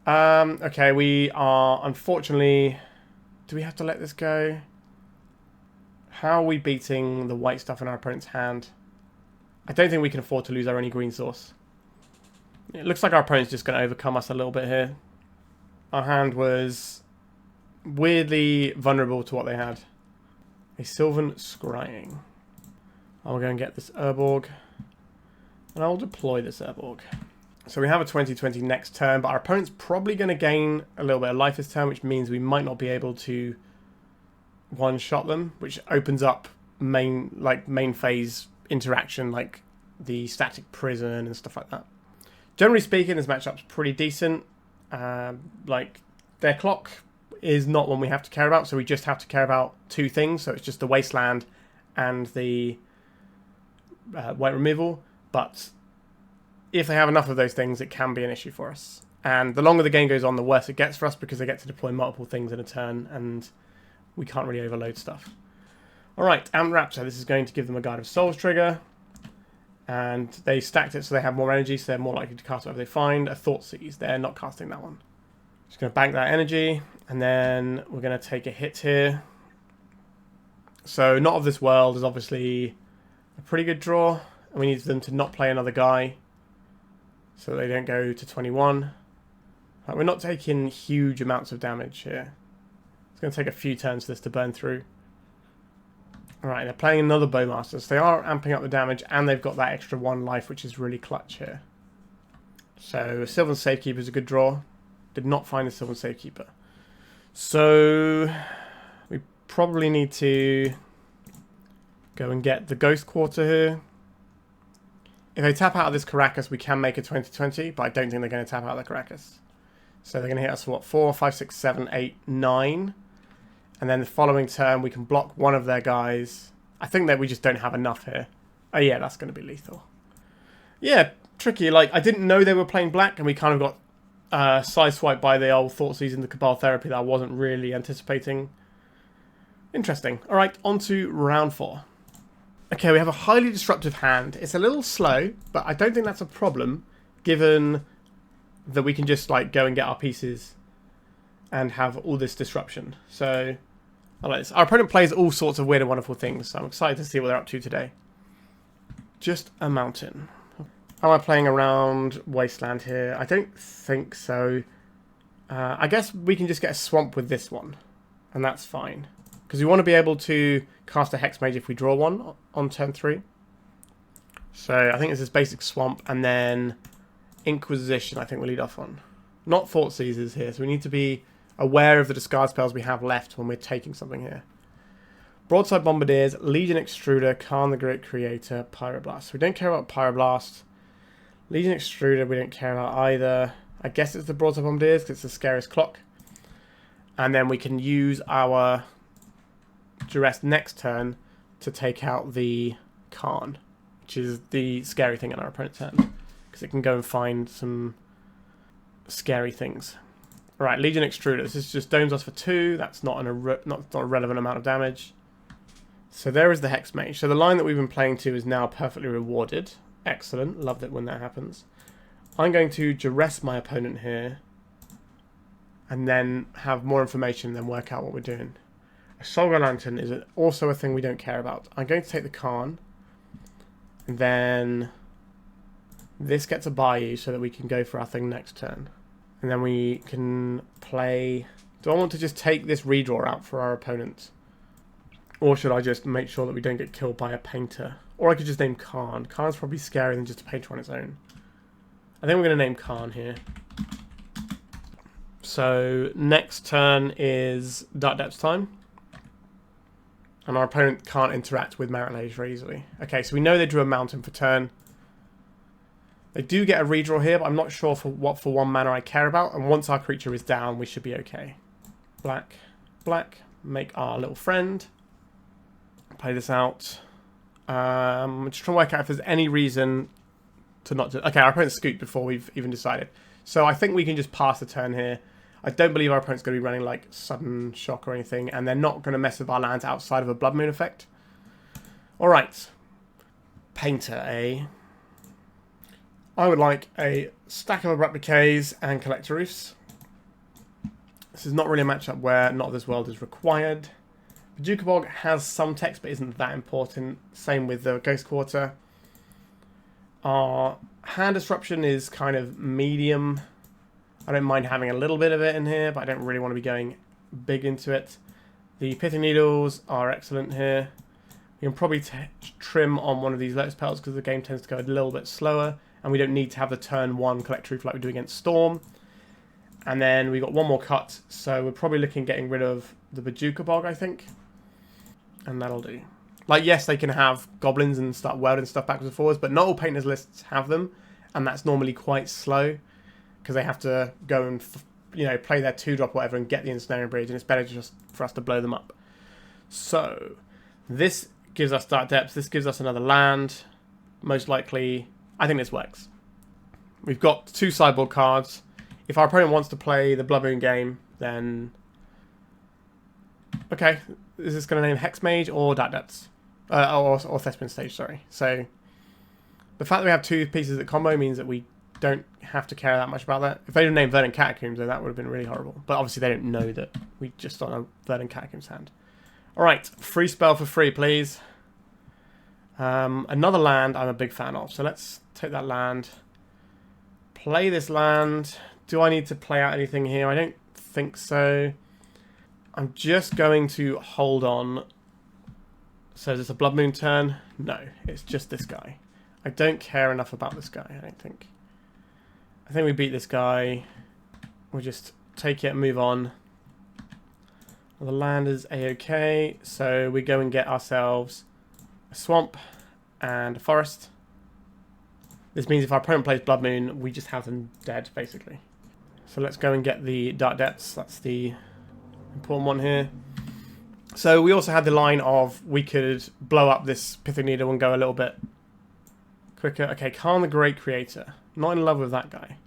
Okay, we are, unfortunately... Do we have to let this go? How are we beating the white stuff in our opponent's hand? I don't think we can afford to lose our only green source. It looks like our opponent's just going to overcome us a little bit here. Our hand was weirdly vulnerable to what they had. A Sylvan Scrying. I'll go and get this Urborg. And I'll deploy this Urborg. So we have a 2020 next turn, but our opponent's probably going to gain a little bit of life this turn, which means we might not be able to one-shot them, which opens up main phase interaction, like the Static Prison and stuff like that. Generally speaking, this matchup's pretty decent. Like, their clock is not one we have to care about, so we just have to care about 2 things. So it's just the Wasteland and the white removal. But if they have enough of those things, it can be an issue for us. And the longer the game goes on, the worse it gets for us, because they get to deploy multiple things in a turn, and we can't really overload stuff. Alright, Amped Raptor. This is going to give them a Guide of Souls trigger. And they stacked it so they have more energy, so they're more likely to cast whatever they find. A Thoughtseize. They're not casting that one. Just going to bank that energy. And then we're going to take a hit here. So Not of This World is obviously a pretty good draw. And we need them to not play another guy, so they don't go to 21. Right, we're not taking huge amounts of damage here. It's going to take a few turns for this to burn through. Alright, they're playing another Bowmaster, so they are amping up the damage, and they've got that extra 1 life, which is really clutch here. So Sylvan Safekeeper is a good draw. Did not find the Sylvan Safekeeper. So we probably need to go and get the Ghost Quarter here. If they tap out of this Caracas, we can make a 2020, but I don't think they're going to tap out of the Caracas. So they're going to hit us for what? 4, 5, 6, 7, 8, 9. And then the following turn, we can block one of their guys. I think that we just don't have enough here. Oh yeah, that's going to be lethal. Yeah, tricky. Like, I didn't know they were playing black, and we kind of got sideswiped by the old Thoughtseize in the Cabal Therapy that I wasn't really anticipating. Interesting. Alright, on to round 4. Okay, we have a highly disruptive hand. It's a little slow, but I don't think that's a problem, given that we can just like go and get our pieces and have all this disruption. So, I like this. Our opponent plays all sorts of weird and wonderful things, so I'm excited to see what they're up to today. Just a mountain. Am I playing around Wasteland here? I don't think so. I guess we can just get a swamp with this one, and that's fine. Because we want to be able to cast a Hexmage if we draw one on turn 3. So I think it's this basic swamp, and then Inquisition I think we'll lead off on. Not Thoughtseizes here, so we need to be aware of the discard spells we have left when we're taking something here. Broadside Bombardiers, Legion Extruder, Khan the Great Creator, Pyroblast. So we don't care about Pyroblast. Legion Extruder we don't care about either. I guess it's the Broadside Bombardiers because it's the scariest clock. And then we can use our Duress next turn to take out the Khan, which is the scary thing in our opponent's hand. Because it can go and find some scary things. Alright, Legion Extruder. This is just domes us for 2. That's not a relevant amount of damage. So there is the Hexmage. So the line that we've been playing to is now perfectly rewarded. Excellent. Loved it when that happens. I'm going to Duress my opponent here. And then have more information and then work out what we're doing. A Solgar Lantern is also a thing we don't care about. I'm going to take the Khan. And then this gets a Bayou so that we can go for our thing next turn. And then we can play... Do I want to just take this redraw out for our opponent? Or should I just make sure that we don't get killed by a painter? Or I could just name Khan. Khan's probably scarier than just a painter on its own. I think we're going to name Khan here. So next turn is Dark Depths time. And our opponent can't interact with Marit Lage very easily. Okay, so we know they drew a mountain for turn. They do get a redraw here, but I'm not sure for what for 1 mana I care about. And once our creature is down, we should be okay. Black, black, make our little friend. Play this out. I'm just trying to work out if there's any reason to not do... Okay, our opponent's scooped before we've even decided. So I think we can just pass the turn here. I don't believe our opponent's going to be running like Sudden Shock or anything, and they're not going to mess with our lands outside of a Blood Moon effect. Alright. Painter, eh? I would like a stack of Abrupt Decays and Collector Ouphes. This is not really a matchup where Not of This World is required. Bojuka Bog has some text, but isn't that important. Same with the Ghost Quarter. Our hand disruption is kind of medium. I don't mind having a little bit of it in here, but I don't really want to be going big into it. The Pithing Needles are excellent here. We can probably trim on one of these Lotus Petals because the game tends to go a little bit slower, and we don't need to have the turn 1 Collector Ouphe like we do against Storm. And then we got one more cut, so we're probably looking at getting rid of the Bojuka Bog, I think. And that'll do. Like, yes, they can have goblins and start welding stuff backwards and forwards, but not all painters lists have them, and that's normally quite slow because they have to go and play their 2-drop or whatever and get the Ensnaring Bridge, and it's better just for us to blow them up. So this gives us Dark Depths. This gives us another land. Most likely, I think this works. We've got 2 sideboard cards. If our opponent wants to play the Blood Moon game, then okay. Is this going to name Hexmage or Dark Depths? Or Thespian Stage, sorry. So the fact that we have 2 pieces that combo means that we don't have to care that much about that. If they didn't name Verdant Catacombs, then that would have been really horrible. But obviously they don't know that we just on a Verdant Catacombs hand. Alright, free spell for free, please. Another land I'm a big fan of. So let's take that land. Play this land. Do I need to play out anything here? I don't think so. I'm just going to hold on. So is this a Blood Moon turn? No, it's just this guy. I don't care enough about this guy, I don't think. I think we beat this guy. We'll just take it and move on. Well, the land is a-okay, so we go and get ourselves a swamp and a forest. This means if our opponent plays Blood Moon, we just have them dead, basically. So let's go and get the Dark Depths. That's the important one here. So we also had the line of we could blow up this Pithing Needle and go a little bit quicker. Okay, Khan the Great Creator. Not in love with that guy.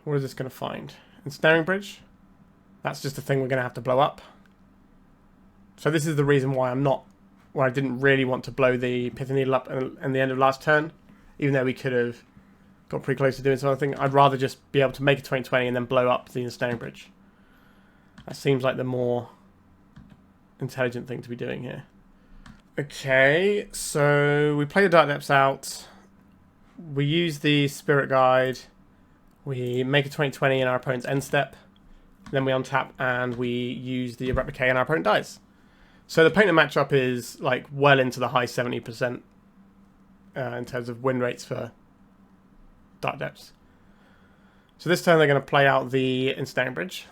What is this going to find? Ensnaring Bridge? That's just a thing we're going to have to blow up. So this is the reason why I didn't really want to blow the Pithing Needle up in the end of last turn. Even though we could have got pretty close to doing something. I'd rather just be able to make a 20/20 and then blow up the Ensnaring Bridge. That seems like the more intelligent thing to be doing here. Okay, so we play the Dark Depths out. We use the Spirit Guide. We make a 20/20 in our opponent's end step. Then we untap and we use the Abrupt Decay and our opponent dies. So the painter matchup is like well into the high 70% in terms of win rates for Dark Depths. So this turn they're going to play out the Ensnaring Bridge,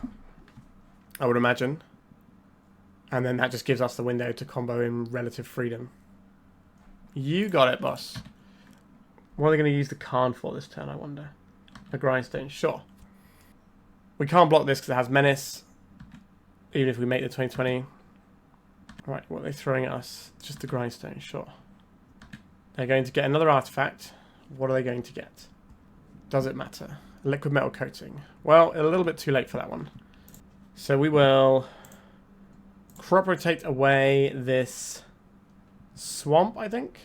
I would imagine. And then that just gives us the window to combo in relative freedom. You got it, boss. What are they going to use the Karn for this turn, I wonder? A Grindstone, sure. We can't block this because it has Menace, even if we make the 20/20. Right, what are they throwing at us? Just the Grindstone, sure. They're going to get another artifact. What are they going to get? Does it matter? Liquid Metal Coating. Well, a little bit too late for that one. So we will crop rotate away this swamp, I think.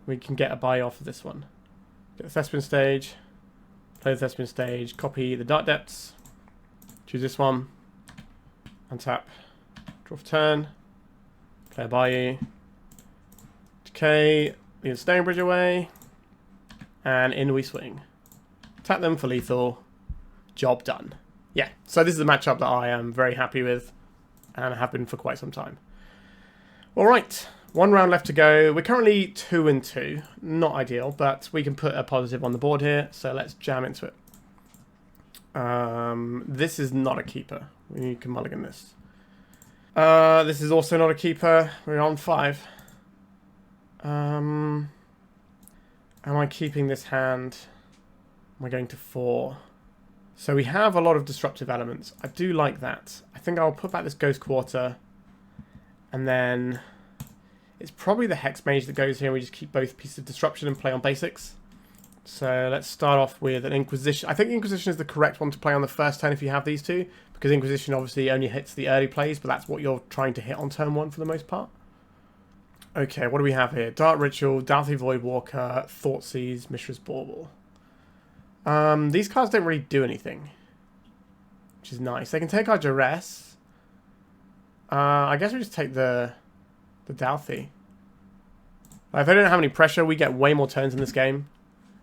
We can get a buy off of this one. Get the Thespian stage. Play the Thespian stage. Copy the Dark Depths. Choose this one. Untap. Draw for turn. Play a Bayou. Decay the Ensnaring Bridge away. And in we swing. Tap them for lethal. Job done. Yeah, so this is a matchup that I am very happy with. And have been for quite some time. Alright, one round left to go. We're currently 2-2. Not ideal, but we can put a positive on the board here. So let's jam into it. This is not a keeper. We can mulligan this. This is also not a keeper. We're on 5. Am I keeping this hand? Am I going to 4? So we have a lot of disruptive elements. I do like that. I think I'll put back this Ghost Quarter. And then it's probably the Hexmage that goes here. We just keep both pieces of disruption and play on basics. So let's start off with an Inquisition. I think Inquisition is the correct one to play on the first turn if you have these two. Because Inquisition obviously only hits the early plays, but that's what you're trying to hit on turn 1 for the most part. Okay, what do we have here? Dark Ritual, Doughty Voidwalker, Thoughtseize, Mishra's Bauble. These cards don't really do anything, which is nice. They can take our Duress. I guess we just take the Doughty. If they don't have any pressure, we get way more turns in this game.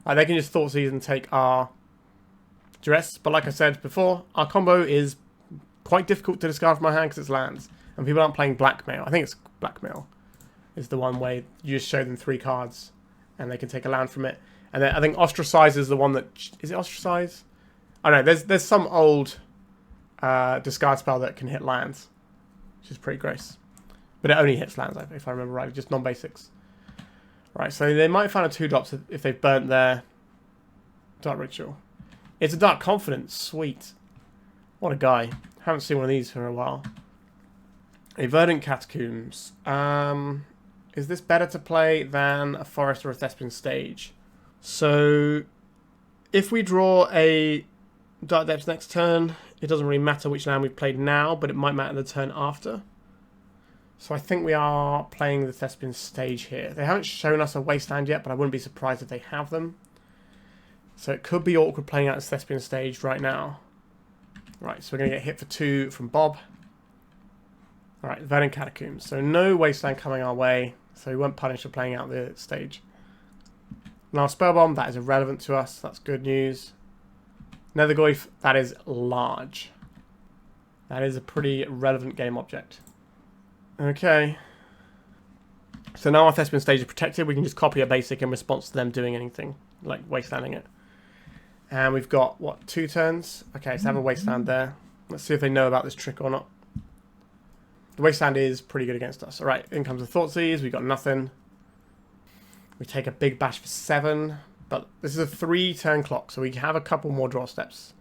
They can just Thoughtseize and take our Duress. But like I said before, our combo is quite difficult to discard from my hand because it's lands. And people aren't playing Blackmail. I think it's Blackmail is the one way you just show them 3 cards and they can take a land from it. And then I think Ostracize is the one that... Is it Ostracize? I don't know. There's some old discard spell that can hit lands, which is pretty gross. But it only hits lands, if I remember right. Just non-basics. Right, so they might find a 2-drops if they've burnt their Dark Ritual. It's a Dark Confidence. Sweet. What a guy. Haven't seen one of these for a while. A Verdant Catacombs. Is this better to play than a Forest or a Thespian stage? So, if we draw a Dark Depths next turn, it doesn't really matter which land we've played now, but it might matter the turn after. So I think we are playing the Thespian stage here. They haven't shown us a wasteland yet, but I wouldn't be surprised if they have them. So it could be awkward playing out a Thespian stage right now. Right, so we're going to get hit for 2 from Bob. Alright, Verdant Catacombs. So no wasteland coming our way, so we won't punish for playing out the stage. Now Spellbomb, that is irrelevant to us. That's good news. Nethergoyf, that is large. That is a pretty relevant game object. Okay. So now our Thespian stage is protected. We can just copy a basic in response to them doing anything, like wastelanding it. And we've got, what, 2 turns? Okay, so have a wasteland there. Let's see if they know about this trick or not. The wasteland is pretty good against us. Alright, in comes the Thoughtseize. We've got nothing. We take a big bash for 7. But this is a 3-turn clock, so we have a couple more draw steps.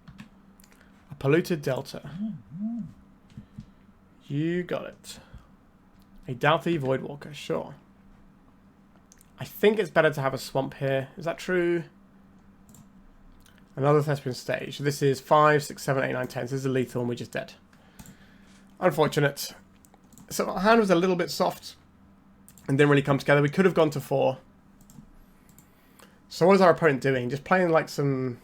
A Polluted Delta. You got it. A Doughty Voidwalker, sure. I think it's better to have a swamp here. Is that true? Another Thespian stage. This is 5, 6, 7, 8, 9, 10. So this is a lethal and we're just dead. Unfortunate. So our hand was a little bit soft and didn't really come together. We could have gone to 4. So what is our opponent doing? Just playing like some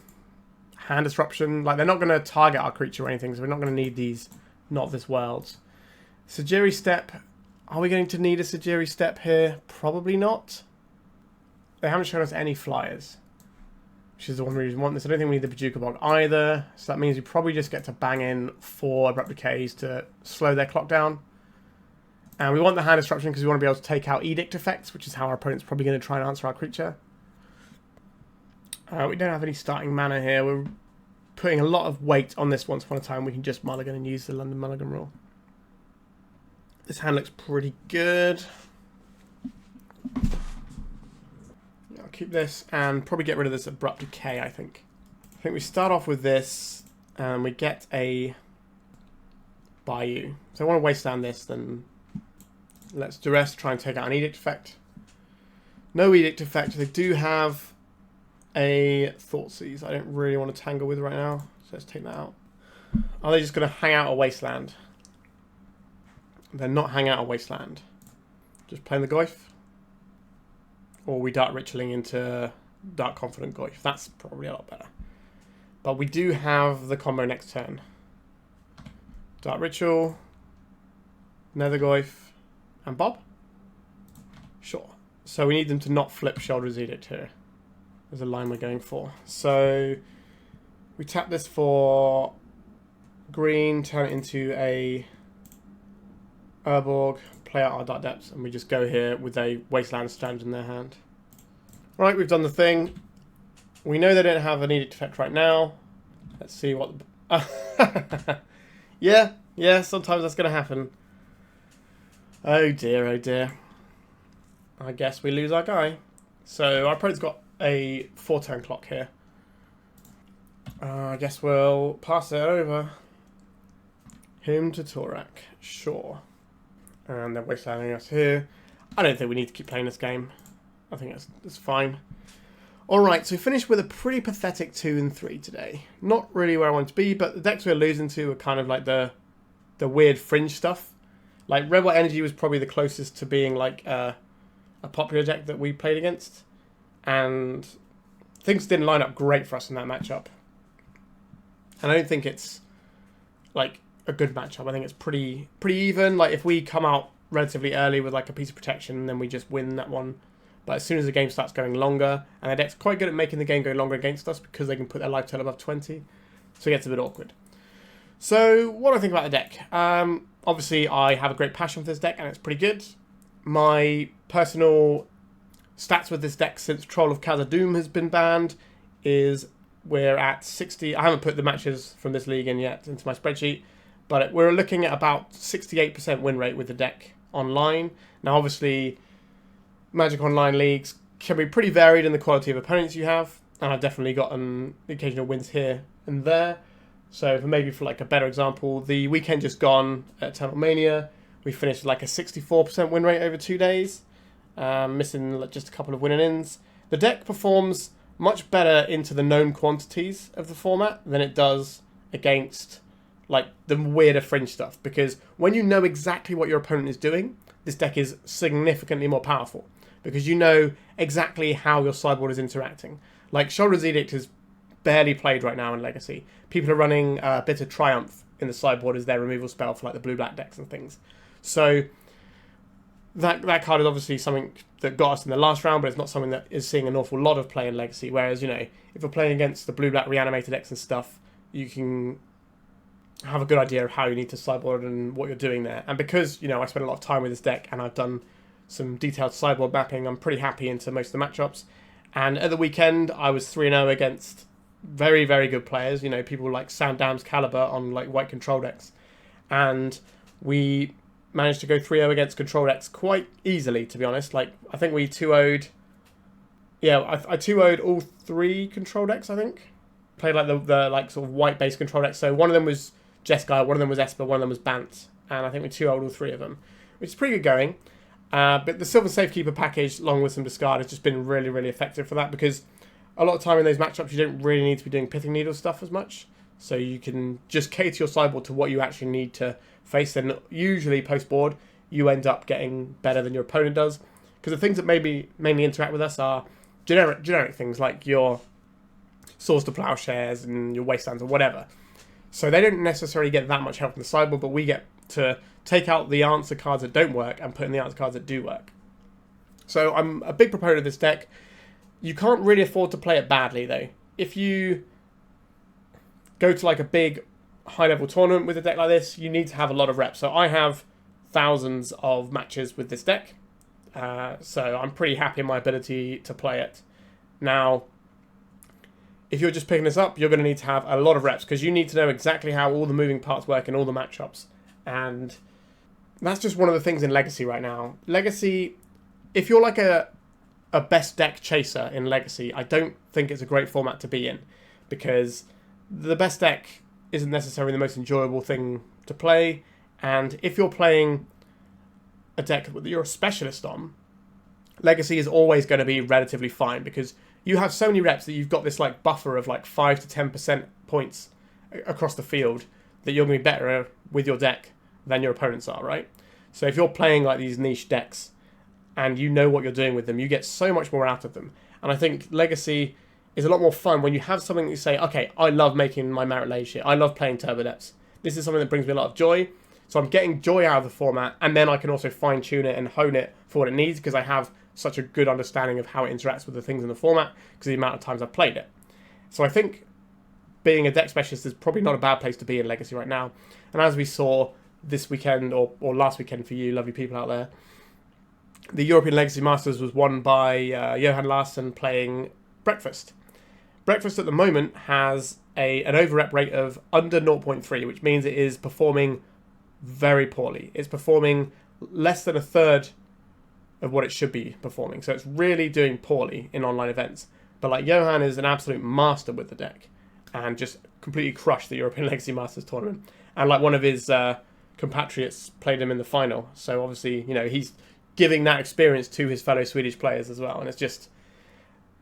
hand disruption. Like they're not going to target our creature or anything, so we're not going to need these Not of This Worlds. Sejiri Steppe. Are we going to need a Sejiri Steppe here? Probably not. They haven't shown us any flyers, which is the one reason we want this. I don't think we need the Bojuka Bog either, so that means we probably just get to bang in 4 Abrupt Decays to slow their clock down. And we want the hand disruption because we want to be able to take out edict effects, which is how our opponent's probably going to try and answer our creature. We don't have any starting mana here. We're putting a lot of weight on this once upon a time. We can just mulligan and use the London Mulligan rule. This hand looks pretty good. I'll keep this and probably get rid of this Abrupt Decay, I think. I think we start off with this and we get a Bayou. So I want to wasteland this, then let's Duress try and take out an edict effect. No edict effect. They do have a Thoughtseize I don't really want to tangle with right now, so let's take that out. Are they just going to hang out a wasteland? They're not hanging out a wasteland. Just playing the Goyf. Or we Dark Ritualing into Dark Confident Goyf. That's probably a lot better. But we do have the combo next turn. Dark Ritual, Nether Goyf, and Bob? Sure. So we need them to not flip Shoulder's Edict here. There's a line we're going for. So we tap this for green, turn it into a Urborg, play out our Dark Depths, and we just go here with a Wasteland Strand in their hand. Right, we've done the thing. We know they don't have an edict effect right now. Let's see what... yeah, sometimes that's going to happen. Oh dear, oh dear. I guess we lose our guy. So our opponent's got a 4-turn clock here. I guess we'll pass it over. Him to Torak, sure. And they're wastelanding us here. I don't think we need to keep playing this game. I think that's fine. Alright, so we finished with a pretty pathetic 2 and 3 today. Not really where I want to be, but the decks we're losing to are kind of like the weird fringe stuff. Like Red White Energy was probably the closest to being like a popular deck that we played against. And things didn't line up great for us in that matchup. And I don't think it's like a good matchup. I think it's pretty even. Like if we come out relatively early with like a piece of protection, then we just win that one. But as soon as the game starts going longer, and their deck's quite good at making the game go longer against us because they can put their life total above 20, so it gets a bit awkward. So what do I think about the deck? Obviously I have a great passion for this deck and it's pretty good. My personal stats with this deck since Troll of Khazad-dûm has been banned is we're at 60. I haven't put the matches from this league in yet into my spreadsheet, but we're looking at about 68% win rate with the deck online. Now, obviously, Magic Online leagues can be pretty varied in the quality of opponents you have, and I've definitely gotten occasional wins here and there. So, maybe for like a better example, the weekend just gone at Eternal Mania, we finished like a 64% win rate over 2 days, missing just a couple of win-and-ins. The deck performs much better into the known quantities of the format than it does against like the weirder fringe stuff, because when you know exactly what your opponent is doing, this deck is significantly more powerful because you know exactly how your sideboard is interacting. Like Shoulder's Edict is barely played right now in Legacy. People are running Bitter Triumph in the sideboard as their removal spell for like the blue-black decks and things. So that card is obviously something that got us in the last round, but it's not something that is seeing an awful lot of play in Legacy. Whereas, you know, if you're playing against the blue-black reanimated decks and stuff, you can have a good idea of how you need to sideboard and what you're doing there. And because, you know, I spent a lot of time with this deck and I've done some detailed sideboard mapping, I'm pretty happy into most of the matchups. And at the weekend, I was 3-0 against very, very good players. You know, people like Sandam's Caliber on like white control decks. And we managed to go 3-0 against control decks quite easily, to be honest. Like, I think we 2-0'd... Yeah, I 2-0'd all 3 control decks, I think. Played like the like sort of white-based control decks. So one of them was Jeskai, one of them was Esper, one of them was Bant. And I think we 2-0'd all 3 of them, which is pretty good going. But the Sylvan Safekeeper package, along with some discard, has just been really, really effective for that, because a lot of time in those matchups, you don't really need to be doing Pithing Needle stuff as much. So you can just cater your sideboard to what you actually need to face. And usually post-board, you end up getting better than your opponent does. Because the things that maybe mainly interact with us are generic things like your Swords to Plowshares and your Wastelands or whatever. So they don't necessarily get that much help in the sideboard, but we get to take out the answer cards that don't work and put in the answer cards that do work. So I'm a big proponent of this deck. You can't really afford to play it badly, though. If you go to like a big high-level tournament with a deck like this, you need to have a lot of reps. So I have thousands of matches with this deck. So I'm pretty happy in my ability to play it. Now, if you're just picking this up, you're going to need to have a lot of reps because you need to know exactly how all the moving parts work in all the matchups. And that's just one of the things in Legacy right now. Legacy, if you're like a best deck chaser in Legacy, I don't think it's a great format to be in because the best deck isn't necessarily the most enjoyable thing to play. And if you're playing a deck that you're a specialist on, Legacy is always going to be relatively fine because you have so many reps that you've got this like buffer of like 5 to 10% points across the field that you're going to be better with your deck than your opponents are, right? So if you're playing like these niche decks and you know what you're doing with them, you get so much more out of them. And I think Legacy is a lot more fun when you have something that you say, okay, I love making my Marit Lage shit. I love playing Turbodepths. This is something that brings me a lot of joy. So I'm getting joy out of the format, and then I can also fine-tune it and hone it for what it needs because I have such a good understanding of how it interacts with the things in the format because of the amount of times I've played it. So I think being a deck specialist is probably not a bad place to be in Legacy right now. And as we saw this weekend, or last weekend for you lovely people out there, the European Legacy Masters was won by Johan Larsson playing Breakfast. Breakfast at the moment has an over-rep rate of under 0.3, which means it is performing very poorly. It's performing less than a third of what it should be performing. So it's really doing poorly in online events. But like Johan is an absolute master with the deck and just completely crushed the European Legacy Masters tournament. And like one of his compatriots played him in the final. So obviously, you know, he's giving that experience to his fellow Swedish players as well. And it's just,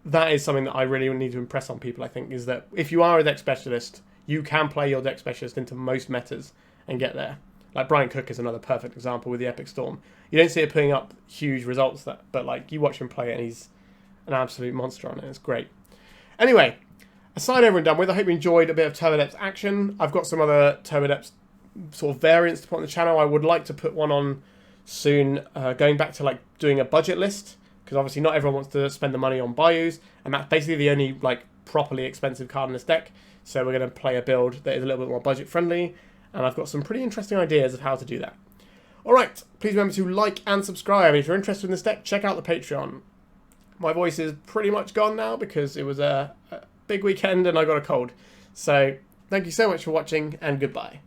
that is something that I really need to impress on people, I think, is that if you are a deck specialist, you can play your deck specialist into most metas and get there. Like Brian Cook is another perfect example with the Epic Storm. You don't see it putting up huge results, but like you watch him play it and he's an absolute monster on it. It's great. Anyway, aside over and done with, I hope you enjoyed a bit of Turbodepths action. I've got some other Turbodepths sort of variants to put on the channel. I would like to put one on soon, going back to like doing a budget list, because obviously not everyone wants to spend the money on Bayous, and that's basically the only like properly expensive card in this deck. So we're going to play a build that is a little bit more budget friendly. And I've got some pretty interesting ideas of how to do that. Alright, please remember to like and subscribe. If you're interested in this deck, check out the Patreon. My voice is pretty much gone now because it was a big weekend and I got a cold. So, thank you so much for watching and goodbye.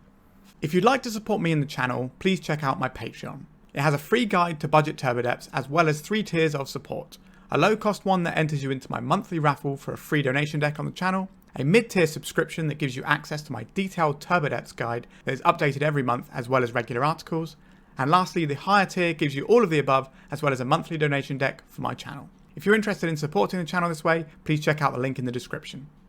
If you'd like to support me in the channel, please check out my Patreon. It has a free guide to budget Turbodepths as well as 3 tiers of support. A low cost one that enters you into my monthly raffle for a free donation deck on the channel. A mid-tier subscription that gives you access to my detailed Turbodepths guide that is updated every month as well as regular articles. And lastly, the higher tier gives you all of the above as well as a monthly donation deck for my channel. If you're interested in supporting the channel this way, please check out the link in the description.